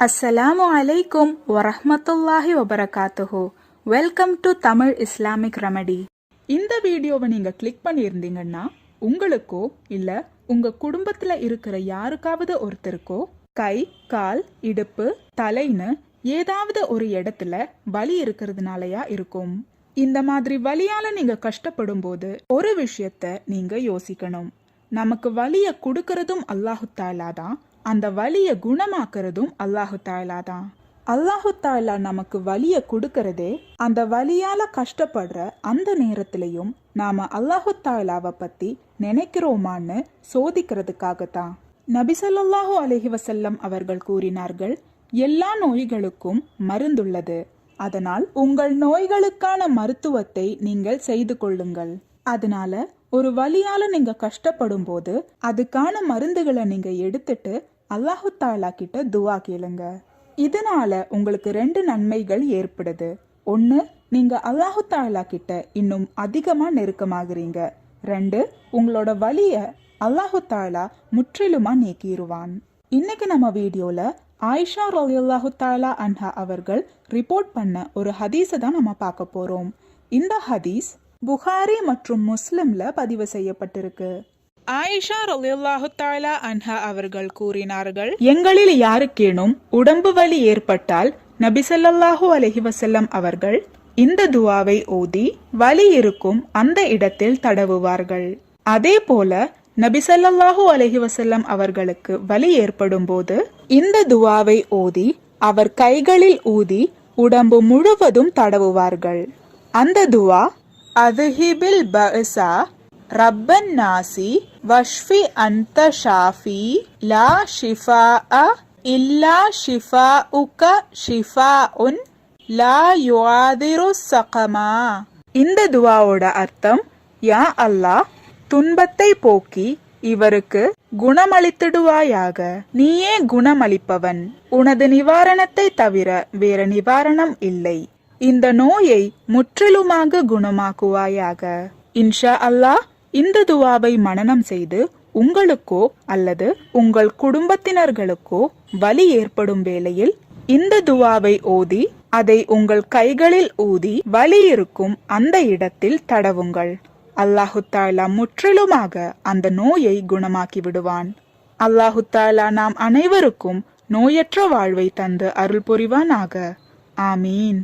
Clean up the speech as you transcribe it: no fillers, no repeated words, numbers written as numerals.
அஸ்ஸலாமு அலைக்கும் வரஹ்மத்துல்லாஹி வபரகாத்துஹு. Welcome to Tamil Islamic remedy. இந்த வீடியோவை நீங்க கிளிக் பண்ணியிருந்தீங்கன்னா உங்களுக்கோ இல்ல உங்க குடும்பத்துல இருக்கிற யாருக்காவது ஒருத்தருக்கோ கை, கால், இடுப்பு, தலைன்னு ஏதாவது ஒரு இடத்துல வலி இருக்கிறதுனாலயா இருக்கும். இந்த மாதிரி வலியால நீங்க கஷ்டப்படும் போது ஒரு விஷயத்த நீங்க யோசிக்கணும். நமக்கு வலிய கொடுக்கறதும் அல்லாஹு தாலா தான், அந்த வலிய குணமாக்குறதும் அல்லாஹு தாலா தான். அல்லாஹு தாலா நமக்கு வலிய கொடுக்கறதே அந்த வலியால கஷ்டப்படுற அந்த நேரத்திலையும் நாம அல்லாஹு தாலாவை பத்தி நினைக்கிறோமான்னு சோதிக்கிறதுக்காகத்தான். நபி ஸல்லல்லாஹு அலைஹி வஸல்லம் அவர்கள் கூறினார்கள், எல்லா நோய்களுக்கும் மருந்துள்ளது, அதனால் உங்கள் நோய்களுக்கான மருத்துவத்தை நீங்கள் செய்து கொள்ளுங்கள். அதனால ஒரு வலியால நீங்க கஷ்டப்படும் போது அதுக்கான மருந்துகளை நீங்க எடுத்துட்டு அல்லாஹு தாலா கிட்ட துவா கேளுங்க. இதனால உங்களுக்கு 2 நன்மைகள் ஏற்படுது. ஒன்னு, நீங்க அல்லாஹு தாலா கிட்ட இன்னும் அதிகமா நெருக்கமாகறீங்க. 2, உங்களோட வலிய அல்லாஹு தாலா முற்றிலுமா நீக்கிடுவான். இன்னைக்கு நம்ம வீடியோல ஆயிஷா ரலியல்லாஹு தஆலா அன்ஹா அவர்கள் ரிப்போர்ட் பண்ண ஒரு ஹதீஸை தான் நம்ம பார்க்க போறோம். இந்த ஹதீஸ் புகாரி மற்றும் முஸ்லிம்ல பதிவு செய்யப்பட்டிருக்கு. ஆயிஷா ரலியல்லாஹு தஆலா அன்ஹா அவர்கள் கூறினார்கள், எங்களில் யாருக்கேனும் உடம்பு வலி ஏற்பட்டால் நபி ஸல்லல்லாஹு அலைஹி வஸல்லம் அவர்கள் இந்த துஆவை ஓதி வலி இருக்கும் அந்த இடத்தில் தடவுவார்கள். அதே போல நபி ஸல்லல்லாஹு அலைஹி வஸல்லம் அவர்களுக்கு வலி ஏற்படும் போது இந்த துஆவை ஓதி அவர் கைகளில் ஊதி உடம்பு முழுவதும் தடவுவார்கள். அந்த துஆ, அதுஹிபில் பஅஸா ரப்பன் நாசி வஷ்ஃபி அன்த ஷாஃபி லா ஷிஃபாஅ இல்லா ஷிஃபாஉக ஷிஃபாஉன் லா யுஆதிரு ஸகமா. இந்த துஆவோட அர்த்தம், யா அல்லாஹ், துன்பத்தை போக்கி இவருக்கு குணமளித்திடுவாயாக. நீயே குணமளிப்பவன், உனது நிவாரணத்தை தவிர வேற நிவாரணம் இல்லை. இந்த நோயை முற்றிலுமாக குணமாக்குவாயாக. இன்ஷா அல்லாஹ் இந்த துஆவை மனனம் செய்து உங்களுக்கோ அல்லது உங்கள் குடும்பத்தினர்களுக்கோ வலி ஏற்படும் வேளையில் இந்த துஆவை ஓதி அதை உங்கள் கைகளில் ஊதி வலி இருக்கும் அந்த இடத்தில் தடவுங்கள். அல்லாஹு தாலா முற்றிலுமாக அந்த நோயை குணமாக்கி விடுவான். அல்லாஹு தாலா நாம் அனைவருக்கும் நோயற்ற வாழ்வை தந்து அருள் புரிவானாக. ஆமீன்.